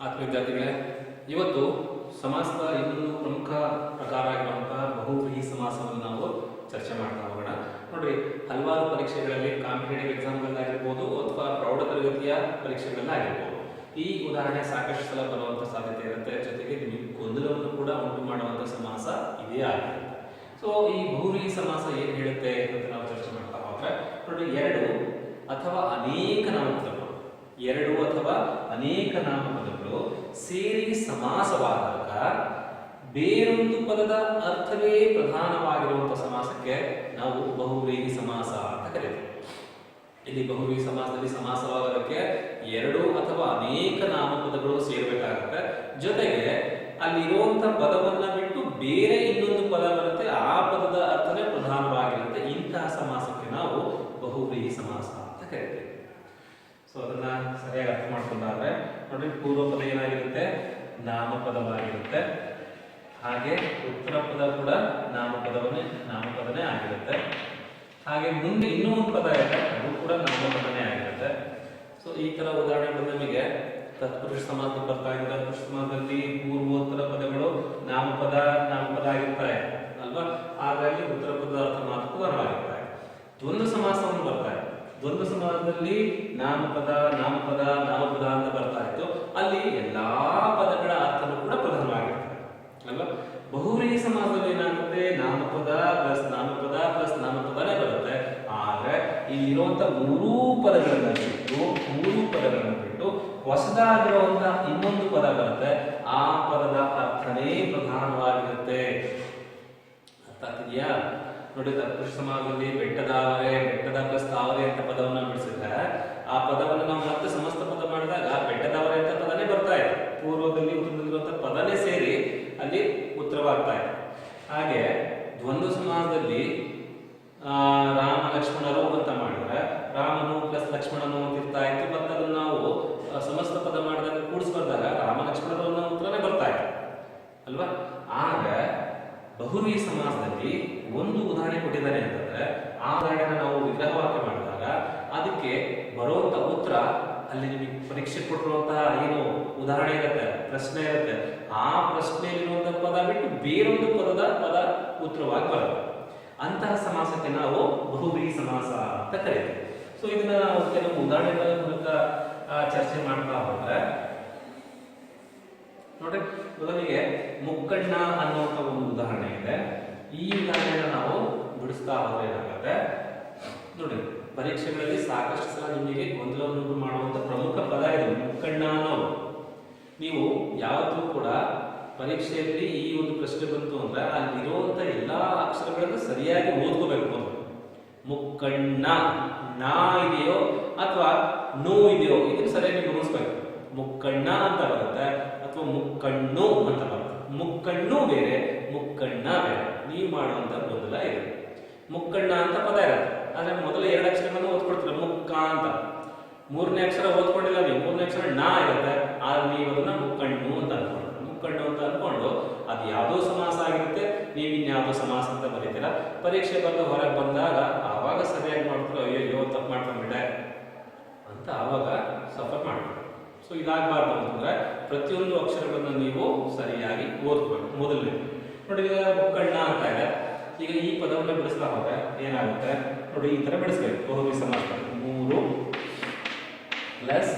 ಆತ್ಮೀಯ ವಿದ್ಯಾರ್ಥಿಗಳೇ, ಇವತ್ತು ಸಮಾಸದ ಇನ್ನೊಂದು ಪ್ರಮುಖ ಪ್ರಕಾರ ಆಗಿರುವಂತಹ ಬಹುವ್ರೀಹಿ ಸಮಾಸವನ್ನು ನಾವು ಚರ್ಚೆ ಮಾಡ್ತಾ ಹೋಗೋಣ. ನೋಡ್ರಿ, ಹಲವಾರು ಪರೀಕ್ಷೆಗಳಲ್ಲಿ ಕಾಂಪಿಟೇಟಿವ್ ಎಕ್ಸಾಮ್ಗಳಾಗಿರ್ಬೋದು ಅಥವಾ ಪ್ರೌಢ ತರಗತಿಯ ಪರೀಕ್ಷೆಗಳಲ್ಲಾಗಿರ್ಬೋದು ಈ ಉದಾಹರಣೆ ಸಾಕಷ್ಟು ಸಲ ಬರುವಂಥ ಸಾಧ್ಯತೆ ಇರುತ್ತೆ. ಜೊತೆಗೆ ನಿಮಗೆ ಗೊಂದಲವನ್ನು ಕೂಡ ಉಂಟು ಮಾಡುವಂಥ ಸಮಾಸ ಇದೇ ಆಗಿರುತ್ತೆ. ಸೊ ಈ ಬಹುವ್ರೀಹಿ ಸಮಾಸ ಏನು ಹೇಳುತ್ತೆ ಅಂತ ನಾವು ಚರ್ಚೆ ಮಾಡ್ತಾ ಹೋದ್ರೆ, ನೋಡಿ, ಎರಡು ಅಥವಾ ಅನೇಕ ನಾಮಪದಗಳು ಸೇರಿ ಸಮಾಸವಾದಾಗ ಬೇರೊಂದು ಪದದ ಅರ್ಥವೇ ಪ್ರಧಾನವಾಗಿರುವಂತಹ ಸಮಾಸಕ್ಕೆ ನಾವು ಬಹುವ್ರೀಹಿ ಸಮಾಸ ಅಂತ ಕರೀತೀವಿ. ಇಲ್ಲಿ ಬಹುವ್ರೀಹಿ ಸಮಾಸದಲ್ಲಿ ಸಮಾಸವಾಗೋದಕ್ಕೆ ಎರಡು ಅಥವಾ ಅನೇಕ ನಾಮಪದಗಳು ಸೇರಬೇಕಾಗುತ್ತೆ. ಜೊತೆಗೆ ಅಲ್ಲಿರುವಂತ ಪದವನ್ನ ಬಿಟ್ಟು ಬೇರೆ ಇನ್ನೊಂದು ಪದ ಬರುತ್ತೆ, ಆ ಪದದ ಅರ್ಥನೇ ಪ್ರಧಾನವಾಗಿರುತ್ತೆ. ಇಂತಹ ಸಮಾಸಕ್ಕೆ ನಾವು ಬಹುವ್ರೀಹಿ ಸಮಾಸ ಅಂತ ಕರೀತೀವಿ. ಸೊ ಅದನ್ನ ಸರಿಯಾಗಿ ಅರ್ಥ ಮಾಡ್ಕೊಂಡಾದ್ರೆ ನೋಡಿ, ಪೂರ್ವ ಪದ ಏನಾಗಿರುತ್ತೆ? ನಾಮಪದವಾಗಿರುತ್ತೆ. ಹಾಗೆ ಉತ್ತರ ಪದ ಕೂಡ ನಾಮಪದನೇ ಆಗಿರುತ್ತೆ. ಹಾಗೆ ಮುಂದೆ ಇನ್ನೂ ಒಂದು ಪದ ಇದೆ, ಅದು ಕೂಡ ನಾಮಪದನೇ ಆಗಿರುತ್ತೆ. ಸೊ ಈ ತರ ಉದಾಹರಣೆಗಳು ನಮಗೆ ತತ್ಪುರುಷ ಸಮಾಸದಲ್ಲಿ ಬರ್ತಾ ಇದೆ. ತತ್ಪುರುಷ ಸಮಾಸದಲ್ಲಿ ಪೂರ್ವೋತ್ತರ ಪದಗಳು ನಾಮಪದ ಆಗಿರ್ತಾರೆ ಅಲ್ವಾ? ಹಾಗಾಗಿ ಉತ್ತರ ಪದದ ಅರ್ಥ ಮಾತ್ರ ಬರವಾಗಿರ್ತಾರೆ. ದ್ವಂದ್ವ ಸಮಾಸವನ್ನು ಬರ್ತಾ ಇದೆ. ದ್ವಂದ್ವ ಸಮಾಸದಲ್ಲಿ ನಾಮಪದ ಅಂತ ಬರ್ತಾ ಇತ್ತು. ಅಲ್ಲಿ ಎಲ್ಲಾ ಪದಗಳ ಅರ್ಥನೂ ಕೂಡ ಪ್ರಧಾನವಾಗಿರ್ತದೆ ಅಲ್ವಾ? ಬಹುವ್ರೀಹಿ ಸಮಾಸದಲ್ಲಿ ಏನಾಗುತ್ತೆ? ನಾಮಪದ ಪ್ಲಸ್ ನಾಮಪದನೇ ಬರುತ್ತೆ. ಆದ್ರೆ ಇಲ್ಲಿರುವಂತ ಮೂರೂ ಪದಗಳನ್ನ ಬಿಟ್ಟು ಹೊಸದಾಗಿರುವಂತ ಇನ್ನೊಂದು ಪದ ಬರುತ್ತೆ. ಆ ಪದದ ಅರ್ಥನೇ ಪ್ರಧಾನವಾಗಿರುತ್ತೆ. ಅರ್ಥ ಆಗ್ತಿದೆಯಾ? ನೋಡಿ, ತತ್ಪುರುಷ ಸಮಾಸದಲ್ಲಿ ಬೆಟ್ಟದ ಪ್ಲಸ್ ತಾವರೆ ಅಂತ ಪದವನ್ನ ಬಿಡಿಸಿದ್ರೆ ಆ ಪದವನ್ನು ನಾವು ಮತ್ತೆ ಸಮಸ್ತ ಪದ ಮಾಡಿದಾಗ ಬೆಟ್ಟದವರೆ ಅಂತ ಪದನೇ ಬರ್ತಾ ಇದೆ. ಪೂರ್ವದಲ್ಲಿ ಉತ್ತರದಲ್ಲಿರುವಂತಹ ಪದನೇ ಸೇರಿ ಅಲ್ಲಿ ಉತ್ತರವಾಗ್ತಾ ಇದೆ. ಹಾಗೆ ದ್ವಂದ್ವ ಸಮಾಸದಲ್ಲಿ ರಾಮ ಲಕ್ಷ್ಮಣರು ಅಂತ ಮಾಡಿದ್ರೆ ರಾಮನು ಪ್ಲಸ್ ಲಕ್ಷ್ಮಣನು ಅಂತ ಇರ್ತಾ ಇತ್ತು. ಮತ್ತೆ ಅದನ್ನು ನಾವು ಸಮಸ್ತ ಪದ ಮಾಡಿದಾಗ ಕೂಡಿಸ್ಬರ್ದಾಗ ರಾಮ ಲಕ್ಷ್ಮಣರು ಅನ್ನೋ ಉತ್ತರನೇ ಬರ್ತಾ ಇದೆ ಅಲ್ವಾ? ಆಗ ಬಹುವ್ರೀಹಿ ಸಮಾಸದಲ್ಲಿ ಒಂದು ಉದಾಹರಣೆ ಕೊಟ್ಟಿದ್ದಾರೆ ಅಂತಂದ್ರೆ ಆ ಉದಾಹರಣೆನ ನಾವು ವಿಗ್ರಹ ವಾಕ್ಯ ಮಾಡಿದಾಗ ಅದಕ್ಕೆ ಬರುವಂತ ಉತ್ತರ ಅಲ್ಲಿ ನಿಮಗೆ ಪರೀಕ್ಷೆ ಕೊಟ್ಟಿರುವಂತಹ ಏನು ಉದಾಹರಣೆ ಇರುತ್ತೆ, ಪ್ರಶ್ನೆ ಇರುತ್ತೆ, ಆ ಪ್ರಶ್ನೆಯಲ್ಲಿರುವಂತಹ ಪದ ಬಿಟ್ಟು ಬೇರೊಂದು ಪದ ಉತ್ತರವಾಗಿ ಬರುತ್ತೆ. ಅಂತಹ ಸಮಾಸಕ್ಕೆ ನಾವು ಬಹುವ್ರೀಹಿ ಸಮಾಸ ಅಂತ ಕರೀತೀವಿ. ಸೊ ಇದನ್ನ ನಾವು ಕೆಲವು ಉದಾಹರಣೆಗಳ ಮೂಲಕ ಚರ್ಚೆ ಮಾಡ್ತಾ ಹೋದ್ರೆ ನೋಡ್ರಿ, ಮೊದಲಿಗೆ ಮುಕ್ಕಣ್ಣ ಅನ್ನುವಂತ ಒಂದು ಉದಾಹರಣೆ ಇದೆ. ಈ ಉದಾಹರಣೆನ ನಾವು ಬಿಡಿಸ್ತಾ ಹೋದ್ರೆ ಏನಾಗುತ್ತೆ ನೋಡಿ, ಪರೀಕ್ಷೆಗಳಲ್ಲಿ ಸಾಕಷ್ಟು ಸಲ ನಿಮಗೆ ಗೊಂದಲವನ್ನು ಮಾಡುವಂತ ಪ್ರಮುಖ ಪದ ಇದೆ ಮುಕ್ಕಣ್ಣ ಅನ್ನೋದು. ನೀವು ಯಾವತ್ತೂ ಕೂಡ ಪರೀಕ್ಷೆಯಲ್ಲಿ ಈ ಒಂದು ಪ್ರಶ್ನೆ ಬಂತು ಅಂದ್ರೆ ಅಲ್ಲಿರುವಂತ ಎಲ್ಲಾ ಅಕ್ಷರಗಳನ್ನು ಸರಿಯಾಗಿ ಓದ್ಕೋಬೇಕು. ಮುಕ್ಕಣ್ಣ ನಾ ಇದೆಯೋ ಅಥವಾ ನೋ ಇದೆಯೋ ಇದನ್ನು ಸರಿಯಾಗಿ ಗಮನಿಸ್ಬೇಕು. ಮುಕ್ಕಣ್ಣ ಅಂತ ಬರುತ್ತೆ ಅಥವಾ ಮುಕ್ಕಣ್ಣು ಅಂತ ಬರುತ್ತೆ. ಮುಕ್ಕಣ್ಣು ಬೇರೆ, ಮುಕ್ಕಣ್ಣ ಬೇರೆ. ನೀವು ಮಾಡುವಂತ ಗೊಂದಲ ಇದೆ. ಮುಕ್ಕಣ್ಣ ಅಂತ ಪದ ಇರುತ್ತೆ, ಆದ್ರೆ ಮೊದಲ ಎರಡು ಅಕ್ಷರಗಳನ್ನು ಓದ್ಕೊಡ್ತೀರ ಮುಕ್ಕ ಅಂತ. ಮೂರನೇ ಅಕ್ಷರ ಓದ್ಕೊಂಡಿಲ್ಲ ನೀವು, ಮೂರನೇ ಅಕ್ಷರ ನಾ ಇರುತ್ತೆ, ಆದ್ರೆ ನೀವು ಅದನ್ನ ಮುಕ್ಕಣ್ಣು ಅಂತ ಅನ್ಕೊಂಡು ಅದು ಯಾವುದೋ ಸಮಾಸ ಆಗಿರುತ್ತೆ, ನೀವು ಇನ್ಯಾವುದೋ ಸಮಾಸ ಅಂತ ಬರೀತೀರ. ಪರೀಕ್ಷೆ ಬಂದು ಹೊರಗೆ ಬಂದಾಗ ಆವಾಗ ಸರಿಯಾಗಿ ಮಾಡ್ತಾರೆ, ಅಯ್ಯೋ ತಪ್ಪು ಮಾಡ್ಕೊಂಡ್ಬಿಟ್ಟೆ ಅಂತ ಆವಾಗ ಸಫರ್ ಮಾಡ್ತಾರೆ. ಸೊ ಇದಾಗಬಾರ್ದು ಅಂತಂದ್ರೆ ಪ್ರತಿಯೊಂದು ಅಕ್ಷರಗಳನ್ನು ನೀವು ಸರಿಯಾಗಿ ಓದ್ಬೇಕು. ಮೊದಲನೇ ನೋಡಿ, ಈಗ ಮುಕ್ಕಣ್ಣ ಅಂತ ಇದೆ. ಈಗ ಈ ಪದವನ್ನು ಬಿಡಿಸ್ತಾ ಹೋದ್ರೆ ಏನಾಗುತ್ತೆ ನೋಡಿ, ಈ ತರ ಬಿಡಿಸ್ಬೇಕು. ಬಹುವ್ರೀಹಿ ಸಮಾಸ 3 ಪ್ಲಸ್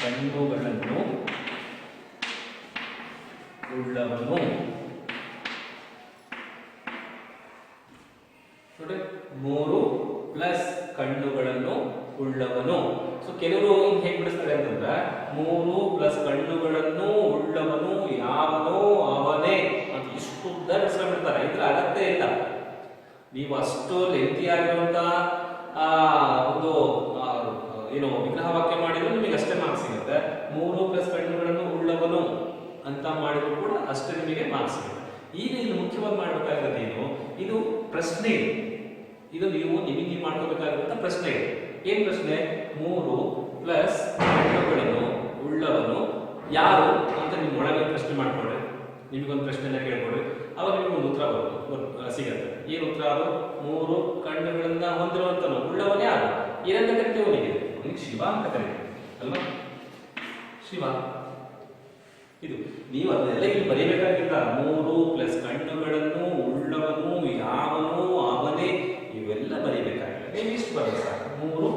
ಕಣ್ಣುಗಳನ್ನು ಉಳ್ಳವನು. ನೋಡಿ, 3 ಪ್ಲಸ್ ಕಣ್ಣುಗಳನ್ನು ಉಳ್ಳವನು. ಸೊ ಕೆಲವರು ಹೇಗೆ ಬಿಡಿಸ್ತಾರೆ ಅಂತಂದ್ರೆ 3 ಪ್ಲಸ್ ಕಣ್ಣುಗಳನ್ನು ಉಳ್ಳವನು ಯಾವನೋ ಅವನೇ ಅಂತ ಇಷ್ಟು ಉದ್ದ ಬಿಡಿಸ್ಕೊಂಡ್ಬಿಡ್ತಾರೆ. ಇದ್ರ ಅಗತ್ಯ ಇಲ್ಲ. ನೀವು ಅಷ್ಟು ಲೆಂತಿ ಆಗಿರುವಂತ ಒಂದು ಏನು ವಿಗ್ರಹ ವಾಕ್ಯ ಮಾಡಿದ್ರು ನಿಮಗೆ ಅಷ್ಟೇ ಮಾರ್ಕ್ಸ್ ಸಿಗುತ್ತೆ. 3 ಪ್ಲಸ್ ಕಣ್ಣುಗಳನ್ನು ಉಳ್ಳವನು ಅಂತ ಮಾಡಿದ್ರು ಕೂಡ ಅಷ್ಟೇ ನಿಮಗೆ ಮಾರ್ಕ್ಸ್ ಸಿಗುತ್ತೆ. ಈಗ ಇಲ್ಲಿ ಮುಖ್ಯವಾಗಿ ಮಾಡಬೇಕಾಗಿರೋದು ಏನು? ಇದು ಪ್ರಶ್ನೆ. ಇದು ನಿಮಗೆ ಮಾಡ್ಕೋಬೇಕಾಗಿರುವಂತ ಪ್ರಶ್ನೆ ಇದೆ. ಏನ್ ಪ್ರಶ್ನೆ? 3 ಪ್ಲಸ್ ಕಣ್ಣುಗಳನ್ನು ಉಳ್ಳವನು ಯಾರು ಅಂತ ನಿಮ್ಮ ಒಳಗೆ ಪ್ರಶ್ನೆ ಮಾಡ್ಕೊಡ್ರಿ. ನಿಮಗೊಂದು ಪ್ರಶ್ನೆನ ಕೇಳ್ಕೊಡ್ರಿ, ಅವಾಗ ನಿಮ್ಗೊಂದು ಉತ್ತರ ಸಿಗತ್ತೆ. ಏನು ಉತ್ತರ? ಅದು 3 ಕಣ್ಣುಗಳಿಂದ ಹೊಂದಿರುವಂತನು ಉಳ್ಳವನೇ ಯಾರು? ಏನಂತ ಕರಿತೀವಿ ಅವನಿಗೆ ಶಿವ ಅಂತ ಕರಿತೀವಿ ಅಲ್ವಾ? ಶಿವ. ಇದು ನೀವು ಅದನ್ನೆಲ್ಲ ಇಲ್ಲಿ ಬರೀಬೇಕಾಗಿಲ್ಲ. 3 ಪ್ಲಸ್ ಕಣ್ಣುಗಳನ್ನು ಉಳ್ಳವನು ಯಾವನು ಅವನೇ, ಇವೆಲ್ಲ ಬರೀಬೇಕಾಗಿಲ್ಲ. ನೀವು ಇಷ್ಟು ಬರೋದು ಸಾಕು. 3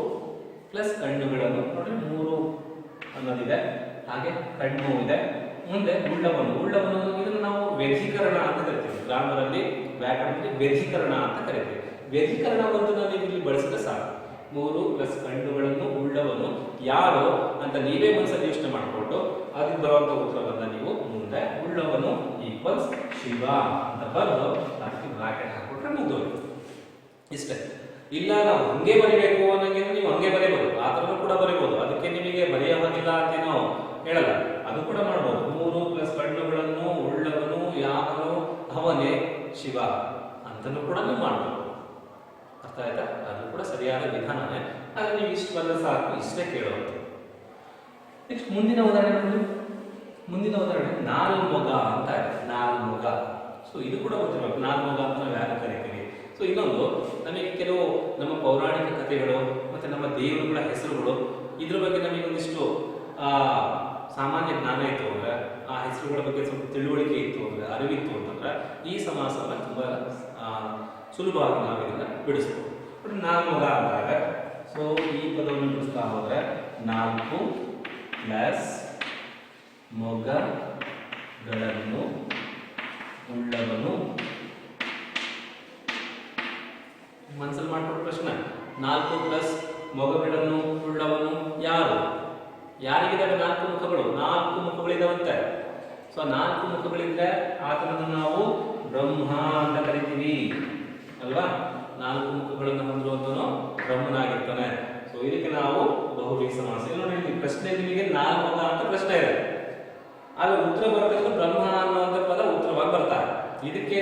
ಪ್ಲಸ್ ಕಣ್ಣುಗಳನ್ನು ನೋಡಿ, 3 ಅನ್ನೋದಿದೆ, ಹಾಗೆ ಕಣ್ಣು ಇದೆ, ಮುಂದೆ ಉಳ್ಳವನು. ಉಳ್ಳವನು ಇದನ್ನು ನಾವು ವ್ಯಧಿಕರಣ ಅಂತ ಕರಿತೀವಿ. ಗ್ರಾಮರ್ ಅಲ್ಲಿ ವ್ಯಾಕರಣದಲ್ಲಿ ವ್ಯಧಿಕರಣ ಅಂತ ಕರಿತೀವಿ. ವ್ಯಧಿಕರಣವನ್ನು ನೀವು ಇಲ್ಲಿ ಬಳಸಿದ್ರೆ ಸಾಕು. 3 ಪ್ಲಸ್ ಕಣ್ಣುಗಳನ್ನು ಉಳ್ಳವನು ಯಾರು ಅಂತ ನೀವೇ ಮನಸ್ಸಲ್ಲಿ ಯೋಚನೆ ಮಾಡಿಕೊಂಡು ಅದಕ್ಕೆ ಬರುವಂತ ಉತ್ತರವನ್ನ ನೀವು ಮುಂದೆ ಉಳ್ಳವನು ಈಕ್ವಲ್ಸ್ ಶಿವ ಅಂತ ಬರೆದು ಅದಕ್ಕೆ ಬ್ರಾಕೆಟ್ ಹಾಕ್ಬಿಟ್ರೆ ಮುಗಿದೋಯ್ತು. ಇಷ್ಟೇ. ಇಲ್ಲ ನಾವು ಹಂಗೆ ಬರಿಬೇಕು ಅನ್ನಂಗೆ ನೀವು ಹಂಗೆ ಬರೀಬಹುದು, ಆ ಥರನೂ ಕೂಡ ಬರೀಬಹುದು. ಅದಕ್ಕೆ ನಿಮಗೆ ಬರೆಯೋ ಹಾಗಿಲ್ಲ ಅಂತೇನೋ ಹೇಳಲ್ಲ, ಅದು ಕೂಡ ಮಾಡ್ಬೋದು. 3 ಪ್ಲಸ್ ಕಣ್ಣುಗಳನ್ನು ಉಳ್ಳವನು ಯಾವನು ಅವನೇ ಶಿವ ಅಂತನೂ ಕೂಡ ನೀವು ಮಾಡ್ಬೋದು. ಅರ್ಥ ಆಯ್ತಾ? ಅದು ಕೂಡ ಸರಿಯಾದ ವಿಧಾನನೇ. ಆದ್ರೆ ನೀವು ಇಷ್ಟು ಬಂದ್ರೆ ಸಾಕು, ಇಷ್ಟೇ ಕೇಳುವಂಥದ್ದು. ನೆಕ್ಸ್ಟ್ ಮುಂದಿನ ಉದಾಹರಣೆ ನೋಡಿ. ಮುಂದಿನ ಉದಾಹರಣೆ ನಾಲ್ಮೊಗ ಅಂತ ಇದೆ. ನಾಲ್ಮೊಗ. ಸೊ ಇದು ಕೂಡ ಗೊತ್ತಿರಬೇಕು, ನಾಲ್ಮೊಗ ಅಂತ ನಾವು ಯಾರು ಕರಿತೀವಿ. ಸೊ ಇನ್ನೊಂದು, ನಮಗೆ ಕೆಲವು ನಮ್ಮ ಪೌರಾಣಿಕ ಕಥೆಗಳು ಮತ್ತೆ ನಮ್ಮ ದೇವರುಗಳ ಹೆಸರುಗಳು ಇದ್ರ ಬಗ್ಗೆ ನಮಗೆ ಒಂದಿಷ್ಟು ಸಾಮಾನ್ಯ ಜ್ಞಾನ ಇತ್ತು ಅಂದ್ರೆ, ಆ ಹೆಸರುಗಳ ಬಗ್ಗೆ ಸ್ವಲ್ಪ ತಿಳುವಳಿಕೆ ಇತ್ತು ಅಂದ್ರೆ, ಅರಿವಿತ್ತು ಅಂತಂದ್ರೆ ಈ ಸಮಾಸವನ್ನ ತುಂಬಾ ಸುಲಭವಾಗಿ ನಾವು ಇದನ್ನ ಬಿಡಿಸ್ಬೋದು. ನಾಲ್ಮೊಗ ಅಂದಾಗ ಸೊ ಈ ಪದವನ್ನು ಬಿಡಿಸ್ತಾ ಹೋದ್ರೆ 4 ಪ್ಲಸ್ ಮೊಗಗಳನ್ನು ಉಳ್ಳವನು. ಮನಸ್ಸಲ್ಲಿ ಮಾಡ್ಕೊಳ್ಳೋ ಪ್ರಶ್ನೆ, 4 ಪ್ಲಸ್ ಮೊಗಗಳನ್ನು ಉಳ್ಳವನು ಯಾರು? ಯಾರಿಗಿದ್ದಾವೆ 4 ಮುಖಗಳು? 4 ಮುಖಗಳಿದಾವಂತೆ. ಸೊ 4 ಮುಖಗಳಿದ್ರೆ ಆತನನ್ನು ನಾವು ಬ್ರಹ್ಮ ಅಂತ ಕರಿತೀವಿ ಅಲ್ವಾ? 4 ಮುಖಗಳನ್ನು ಹೊಂದಿರುವಂತನು ಬ್ರಹ್ಮನಾಗಿರ್ತಾನೆ. ಸೊ ಇದಕ್ಕೆ ನಾವು ಬಹುವ್ರೀಹಿ ಸಮಾಸ. ನೋಡಿ, ಇಲ್ಲಿ ಪ್ರಶ್ನೆ ನಿಮಗೆ ನಾಲ್ಮೊಗ ಅಂತ ಪ್ರಶ್ನೆ ಇದೆ, ಆದ್ರೆ ಉತ್ತರ ಬರಬೇಕು ಬ್ರಹ್ಮ ಅನ್ನುವಂಥ ಪದ ಉತ್ತರವಾಗಿ ಬರ್ತಾರೆ. ಇದಕ್ಕೆ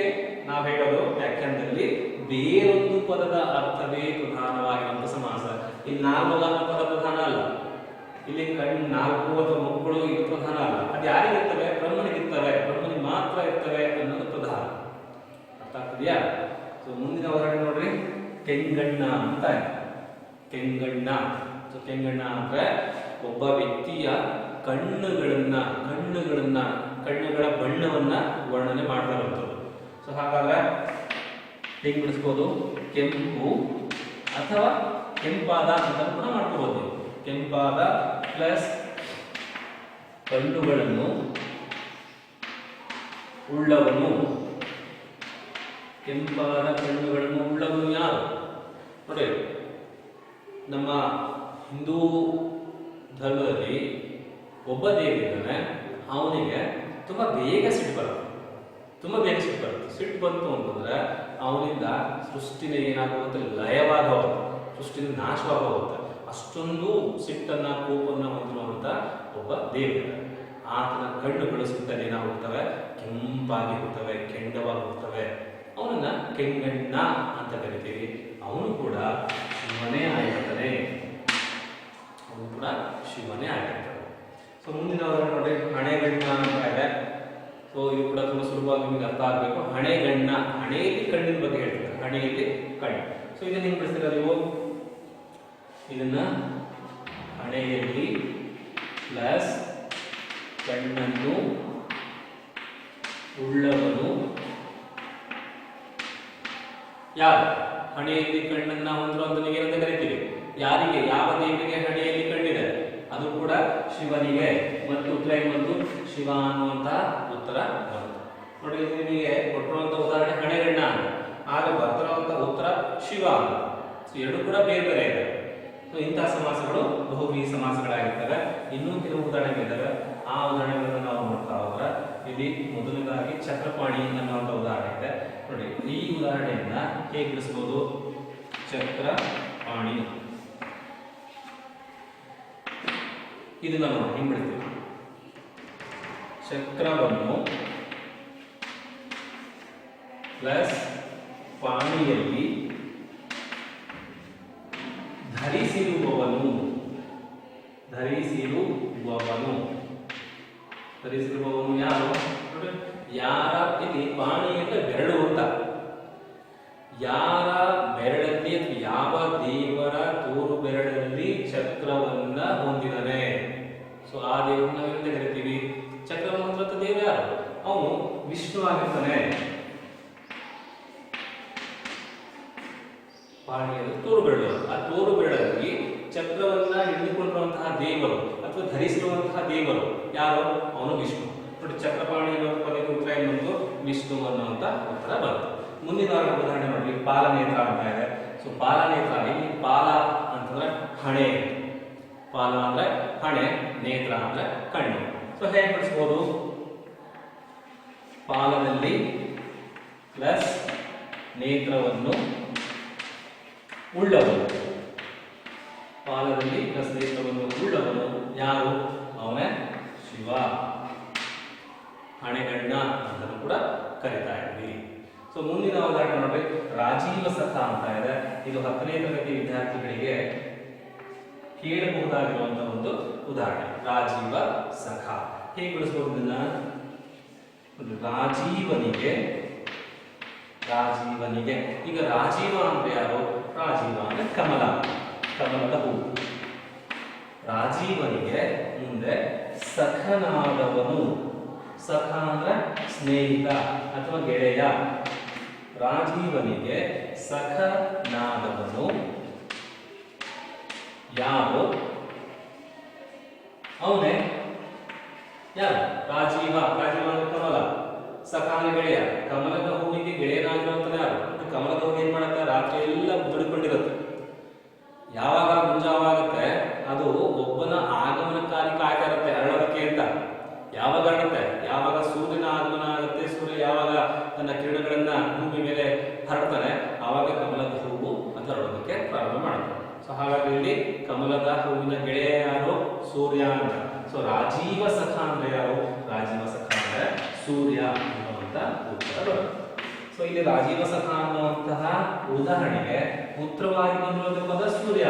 ನಾವು ಹೇಳೋದು ವ್ಯಾಖ್ಯಾನದಲ್ಲಿ ಬೇರೊಂದು ಪದದ ಅರ್ಥವೇ ಪ್ರಧಾನವಾಗಿರುವಂತ ಸಮಾಸ. ಇಲ್ಲಿ ನಾಲ್ಮೊಗ ಅನ್ನೋ ಪದ ಪ್ರಧಾನ ಅಲ್ಲ, ಇಲ್ಲಿ ಕಣ್ಣು 4 ಅಥವಾ ಮುಖಗಳು ಇದು ಪ್ರಧಾನ ಅಲ್ಲ. ಅದು ಯಾರಿಗಿರ್ತವೆ? ಬ್ರಹ್ಮನಿಗಿರ್ತವೆ, ಬ್ರಹ್ಮನಿಗೆ ಮಾತ್ರ ಇರ್ತವೆ ಅನ್ನೋದು ಪ್ರಧಾನ. ಅರ್ಥ ಆಗ್ತಿದೆಯಾ? ಸೊ ಮುಂದಿನ ಉದಾಹರಣೆ ನೋಡ್ರಿ, ಕೆಂಗಣ್ಣ ಅಂತ. ಕೆಂಗಣ್ಣ. ಸೊ ಕೆಂಗಣ್ಣ ಅಂದ್ರೆ ಒಬ್ಬ ವ್ಯಕ್ತಿಯ ಕಣ್ಣುಗಳ ಬಣ್ಣವನ್ನ ವರ್ಣನೆ ಮಾಡಿರುವಂಥದ್ದು. ಸೊ ಹಾಗಾದ್ರೆ ಹೆಂಗ್ ಬಿಡಿಸ್ಬೋದು? ಕೆಂಪು ಅಥವಾ ಕೆಂಪಾದ ಅಂತ ಕೂಡ ಮಾಡ್ಕೋಬಹುದು. ಕೆಂಪಾದ ಪ್ಲಸ್ ಕಣ್ಣುಗಳನ್ನು ಉಳ್ಳವನು. ಕೆಂಪಾದ ಕಣ್ಣುಗಳನ್ನು ಉಳ್ಳವನು ಯಾರು? ನೋಡಿ, ನಮ್ಮ ಹಿಂದೂ ಧರ್ಮದಲ್ಲಿ ಒಬ್ಬ ದೇವರಿದ್ದಾನೆ, ಅವನಿಗೆ ತುಂಬಾ ಬೇಗ ಸಿಟ್ಟು ಬರುತ್ತೆ. ಸಿಟ್ಟು ಬಂತು ಅಂತಂದ್ರೆ ಅವನಿಂದ ಸೃಷ್ಟಿನೇ ಏನಾಗುತ್ತೆ? ಲಯವಾಗ ಹೋಗುತ್ತೆ, ಸೃಷ್ಟಿನ ನಾಶವಾಗ ಹೋಗುತ್ತೆ. ಅಷ್ಟೊಂದು ಸಿಟ್ಟನ್ನ ಕೋಪನ್ನ ಹೊಂದಿರುವಂತ ಒಬ್ಬ ದೇವರು. ಆತನ ಕಣ್ಣುಗಳು ಸುತ್ತಲೇ ಏನಾಗುತ್ತವೆ? ಕೆಂಪಾಗಿ ಹೋಗ್ತವೆ, ಕೆಂಡವಾಗಿ ಹೋಗ್ತವೆ. ಅವನನ್ನ ಕೆಂಗಣ್ಣ ಅಂತ ಕರಿತೀವಿ. ಅವನು ಕೂಡ ಶಿವನೇ ಆಗಿರ್ತಾನೆ. ಸೊ ಮುಂದಿನ ನೋಡಿ, ಹಣೆಗಣ್ಣ ಅಂತ ಇದೆ. ಸೊ ಇದು ಕೂಡ ತುಂಬಾ ಸುಲಭವಾಗಿ ನಿಮಗೆ ಅರ್ಥ ಆಗಬೇಕು. ಹಣೆಗಣ್ಣ, ಹಣೆಯಲ್ಲಿ ಕಣ್ಣಿನ ಬಗ್ಗೆ ಹೇಳ್ತಾರೆ. ಹಣೆಯಲ್ಲಿ ಕಣ್ಣು. ಸೊ ಇದನ್ನ ಹೆಂಗ್ ಬಿಡಿಸ್ತೀರ ನೀವು? ಇದನ್ನ ಹಣೆಯಲ್ಲಿ ಪ್ಲಸ್ ಕಣ್ಣನ್ನು ಉಳ್ಳವನು ಯಾರು? ಹಣೆಯಲ್ಲಿ ಕಣ್ಣನ್ನ ಹೊಂದಿರುವಂತನಿಗೆ ಏನಂತ ಕರಿತೀವಿ? ಯಾರಿಗೆ? ಯಾವ ದೇವರಿಗೆ ಹಣೆಯಲ್ಲಿ ಕಣ್ಣಿದೆ? ಅದು ಕೂಡ ಶಿವನಿಗೆ. ಮತ್ತು ಉತ್ತರ ಏನು ಬಂತು? ಶಿವ ಅನ್ನುವಂತ ಉತ್ತರ ಬಂತು. ನೋಡಿ, ನಿಮಗೆ ಕೊಟ್ಟಿರುವಂತ ಉದಾಹರಣೆ ಹಣೆಗಣ್ಣ ಅಂತ, ಆಗ ಬರ್ತಿರುವಂತ ಉತ್ತರ ಶಿವ ಅಂತ. ಎರಡು ಕೂಡ ಬೇರೆ ಬೇರೆ ಇದೆ. ಸೊ ಇಂತಹ ಸಮಾಸಗಳು ಬಹುವ್ರೀಹಿ ಸಮಾಸಗಳಾಗಿರ್ತವೆ. ಇನ್ನೂ ಕೆಲವು ಉದಾಹರಣೆಗಳಿದ್ದಾವೆ. ಆ ಉದಾಹರಣೆಗಳನ್ನು ನಾವು ನೋಡ್ತಾ ಹೋದ್ರೆ, ಇಲ್ಲಿ ಮೊದಲನೇದಾಗಿ ಚಕ್ರಪಾಣಿ ಅನ್ನುವಂಥ ಉದಾಹರಣೆ ಇದೆ. ನೋಡಿ, ಈ ಉದಾಹರಣೆಯನ್ನ ಹೇಗೆ ಬಿಡಿಸಬಹುದು? ಚಕ್ರಪಾಣಿ ಇದನ್ನ ನೋಡಿ ಹಿಂಗ್ ಬಿಡ್ತೀವಿ. ಚಕ್ರವನ್ನು ಪ್ಲಸ್ ಪಾಣಿಯಲ್ಲಿ ಧರಿಸಿರುವವನು ಯಾರು? ಯಾರ? ಇಲ್ಲಿ ಪಾಣಿ ಅಂದ್ರೆ ಬೆರಳು ಅಂತ. ಯಾರ ಬೆರಳಲ್ಲಿ ಅಥವಾ ಯಾವ ದೇವರ ತೋರು ಬೆರಳಲ್ಲಿ ಚಕ್ರವನ್ನ ಹೊಂದಿದಾನೆ? ಸೊ ಆ ದೇವರನ್ನ ವಿಷ್ಣು ಆಗಿರ್ತಾನೆ. ಪಾಣಿಯಲ್ಲಿ ತೋರು ಬೆರಳು, ಆ ತೋರು ಬೆರಳಲ್ಲಿ ಚಕ್ರವನ್ನ ಹಿಡಿದುಕೊಂಡಿರುವಂತಹ ದೇವರು ಅಥವಾ ಧರಿಸಿರುವಂತಹ ದೇವರು ಯಾರು? ಅವನು ವಿಷ್ಣು. ನೋಡಿ, ಚಕ್ರಪಾಣಿ ಅನ್ನೋ ಪದಕ್ಕೆ ಉತ್ತರ ಏನು ಬಂತು? ವಿಷ್ಣು ಅನ್ನುವಂತ ಉತ್ತರ ಬಂತು. ಮುಂದಿನ ಉದಾಹರಣೆ ನೋಡಿ, ಪಾಲನೇತ್ರ ಅಂತ ಇದೆ. ಸೊ ಪಾಲನೇತ್ರ, ಇಲ್ಲಿ ಪಾಲ ಅಂತಂದ್ರೆ ಹಣೆ, ಪಾಲ ಅಂದ್ರೆ ಹಣೆ, ನೇತ್ರ ಅಂದ್ರೆ ಕಣ್ಣು. ಸೊ ಹೇಗೆ ಬಿಡಿಸ್ಬೋದು? ಪಾಲದಲ್ಲಿ ಪ್ಲಸ್ ನೇತ್ರವನ್ನು ಉಳ್ಳವನು, ಪಾಲದಲ್ಲಿ ಪ್ಲಸ್ ನೇತ್ರವನ್ನು ಉಳ್ಳವನು ಯಾರು? ಅವನೇ ಶಿವ. ಹಣೆಗಣ್ಣ ಅಂತ ಕೂಡ ಕರಿತಾ ಇದ್ವಿ. ಸೊ ಮುಂದಿನ ಉದಾಹರಣೆ ನೋಡ್ರಿ, ರಾಜೀವ ಸಖ ಅಂತ ಇದೆ. ಇದು 10ನೇ ತರಗತಿ ವಿದ್ಯಾರ್ಥಿಗಳಿಗೆ ಕೇಳಬಹುದಾಗಿರುವಂತಹ ಒಂದು ಉದಾಹರಣೆ. ರಾಜೀವ ಸಖ ಹೇಗೆ ಬಿಡಿಸಬಹುದು ಇದನ್ನ? ರಾಜೀವನಿಗೆ ಈಗ ರಾಜೀವ ಅಂದ್ರೆ ಯಾರು? ರಾಜೀವ ಅಂದ್ರೆ ಕಮಲ, ಕಮಲದ ಹೂವು. ರಾಜೀವನಿಗೆ ಮುಂದೆ ಸಖನಾದವನು, ಸಖ ಅಂದ್ರೆ ಸ್ನೇಹಿತ ಅಥವಾ ಗೆಳೆಯ. ರಾಜೀವನಿಗೆ ಸಖನಾದವನು ಯಾರು? ಅವನೇ ಯಾರು? ರಾಜೀವ. ರಾಜೀವ ಅಂದ್ರೆ ಕಮಲ, ಸಖ ಅಂದ್ರೆ ಗೆಳೆಯ. ಕಮಲದ ಹೂವಿಗೆ ಗೆಳೆಯನಾಗಿರುವಂತ ಯಾರು? ಕಮಲದ ಹೂವು ಏನ್ ಮಾಡುತ್ತೆ? ರಾತ್ರಿ ಎಲ್ಲ ದುಡಿಕೊಂಡಿರುತ್ತೆ. ಯಾವಾಗ ಮುಂಜಾವಾಗುತ್ತೆ ಅದು ಒಬ್ಬನ ಆಗಮನಕ್ಕಾಗಿ ಕಾಯ್ತಾ ಇರುತ್ತೆ, ಅರಳೋದಕ್ಕೆ ಅಂತ. ಯಾವಾಗ ಅರಳುತ್ತೆ? ಯಾವಾಗ ಸೂರ್ಯನ ಆಗಮನ ಆಗುತ್ತೆ, ಸೂರ್ಯ ಯಾವಾಗ ತನ್ನ ಕಿರಣಗಳನ್ನ ಭೂಮಿ ಮೇಲೆ ಹರಡ್ತಾನೆ, ಆವಾಗ ಕಮಲದ ಹೂವು ಅದು ಅರಳೋದಕ್ಕೆ ಪ್ರಾರಂಭ ಮಾಡುತ್ತೆ. ಸೊ ಹಾಗಾಗಿ ಇಲ್ಲಿ ಕಮಲದ ಹೂವಿನ ಗೆಳೆಯ ಯಾರು? ಸೂರ್ಯ ಅಂತ. ಸೊ ರಾಜೀವ ಸಖ ಅಂದ್ರೆ ಯಾರು? ರಾಜೀವ ಸಖ ಅಂದ್ರೆ ಸೂರ್ಯ ಅನ್ನುವಂತ ಉತ್ತರ ಬರುತ್ತೆ. ಸೊ ಇಲ್ಲಿ ರಾಜೀವ ಸಖ ಅನ್ನುವಂತಹ ಉದಾಹರಣೆಗೆ ಉತ್ತರವಾಗಿ ಬಂದಿರುವಂತಹ ಪದ ಸೂರ್ಯ.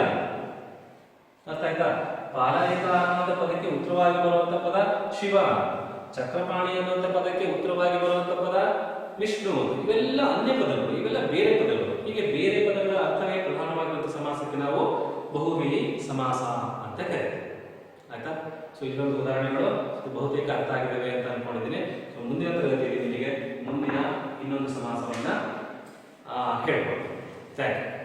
ಅರ್ಥ ಆಯ್ತಾ? ಪಾಲನೇತ್ರ ಅನ್ನುವಂಥ ಪದಕ್ಕೆ ಉತ್ತರವಾಗಿ ಬರುವಂತ ಪದ ಶಿವ. ಚಕ್ರಪಾಣಿ ಅನ್ನುವಂಥ ಪದಕ್ಕೆ ಉತ್ತರವಾಗಿ ಬರುವಂತ ಪದ ವಿಷ್ಣು. ಇವೆಲ್ಲ ಅನ್ಯ ಪದಗಳು, ಇವೆಲ್ಲ ಬೇರೆ ಪದಗಳು. ಹೀಗೆ ಬೇರೆ ಪದಗಳ ಅರ್ಥವೇ ಪ್ರಧಾನವಾಗಿರುವಂತಹ ಸಮಾಸಕ್ಕೆ ನಾವು ಬಹುವ್ರೀಹಿ ಸಮಾಸ ಅಂತ ಕರೀತೀವಿ. ಆಯ್ತಾ? ಸೊ ಇದೊಂದು ಉದಾಹರಣೆಗಳು ಬಹುತೇಕ ಅರ್ಥ ಆಗಿದ್ದಾವೆ ಅಂತ ಅನ್ಕೊಂಡಿದ್ದೀನಿ. ಸೊ ಮುಂದಿನ ತರಗತಿಯಲ್ಲಿ ನಿಮಗೆ ಮುಂದಿನ ಇನ್ನೊಂದು ಸಮಾಸವನ್ನ ಹೇಳ್ಕೊಡ್ತೀನಿ. Thank you.